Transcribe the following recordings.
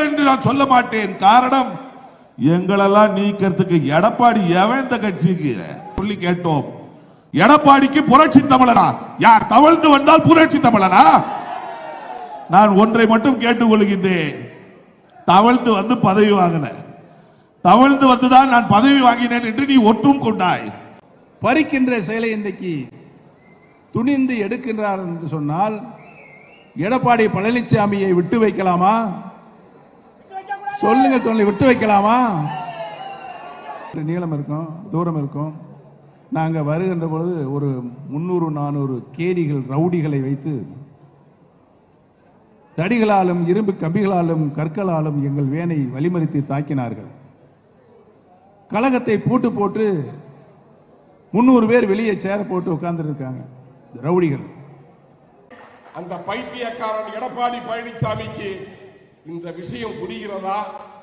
என்று நான் சொல்ல மாட்டேன். காரணம், எங்களெல்லாம் நீக்கிறதுக்கு எடப்பாடி எவன் இந்த கட்சிக்கு சொல்லி கேட்டோம். எடப்பாடிக்கு புரட்சி தமிழனா? யார் தவழ்ந்து வந்தால் புரட்சி தமிழனா? நான் ஒன்றை மட்டும் கேட்டுக்கொள்கின்றேன். தவழ்ந்து வந்து பதவி வாங்கின, தவழ்ந்து வந்துதான் நான் பதவி வாங்கினேன் என்று நீ ஒற்றும் கொண்டாய். பறிக்கின்ற செயலை இன்றைக்கு துணிந்து எடுக்கின்றார் என்று சொன்னால் எடப்பாடி பழனிசாமியை விட்டு வைக்கலாமா? சொல்லுங்க, விட்டு வைக்கலாமா? நீளம் இருக்கும், தூரம் இருக்கும். நாங்கள் வருகின்ற பொழுது ஒரு 300-400 கேடிகள், ரவுடிகளை வைத்து தடிகளாலும் இரும்பு கம்பிகளாலும் கற்களாலும் எங்கள் வேனை வழிமறித்து தாக்கினார்கள். கழகத்தை பூட்டு போட்டு 300 பேர் வெளியே சேர போட்டு உட்கார்ந்து இருக்காங்க ரவுடிகள். அந்த பைத்தியக்காரன் எடப்பாடி பழனிசாமிக்கு இந்த விஷயம் புரிகிறதா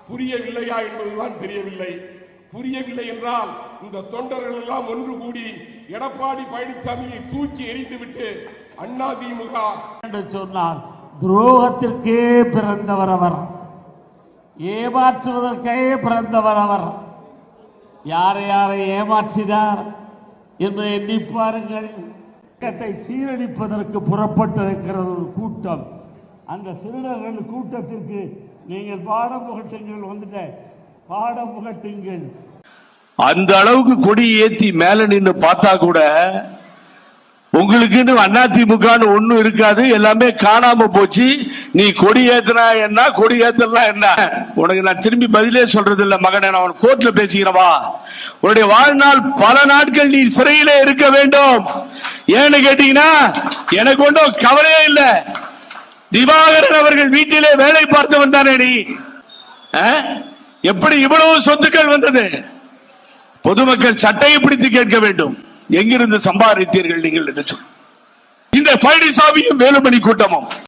புரியவில்லையா என்பதுதான் தெரியவில்லை. புரியவில்லை என்றால் இந்த தொண்டர்கள் எல்லாம் ஒன்று கூடி எடப்பாடி பழனிசாமியை தூக்கி எறிந்துவிட்டு அதிமுக என்று சொன்னார். துரோகத்திற்கே பிறந்தவர் அவர், ஏமாற்றுவதற்கே பிறந்தவர் அவர். யாரை யாரை ஏமாற்றினார் என்று எண்ணி பாருங்கள். சீரழிப்பதற்கு புறப்பட்டிருக்கிறது ஒரு கூட்டம். அந்த சிறுவர்கள் கூட்டத்திற்கு நீங்கள் பாடம் புகட்டுங்கள், வந்துட்ட பாடம் புகட்டுங்கள். அந்த அளவுக்கு கொடி ஏத்தி மேல நின்று பார்த்தா கூட உங்களுக்கு அதிமுக ஒண்ணும் இருக்காது, எல்லாமே காணாம போச்சு. நீ கொடி ஏத்தினா என்ன, கொடி ஏத்தலாம் என்ன? உனக்கு நான் திரும்பி பதிலே சொல்றது இல்ல மகனே, நான் கோர்ட்ல பேசிக்கிறவா. உன்னுடைய வாழ்நாள் பல நாட்கள் நீ சிறையிலே இருக்க வேண்டும். ஏன்னு கேட்டீங்கன்னா எனக்கு ஒன்றும் கவலையே இல்ல. திவாகரன் அவர்கள் வீட்டிலே வேலை பார்த்தவன் தானே நீ. எப்படி இவ்வளவு சொத்துக்கள் வந்தது? பொதுமக்கள் சட்டையை பிடித்து கேட்க வேண்டும், எங்கிருந்து சம்பாதித்தீர்கள் நீங்கள் என்று சொல்லி. இந்த பழனிசாமியும் வேலுமணி கூட்டமும்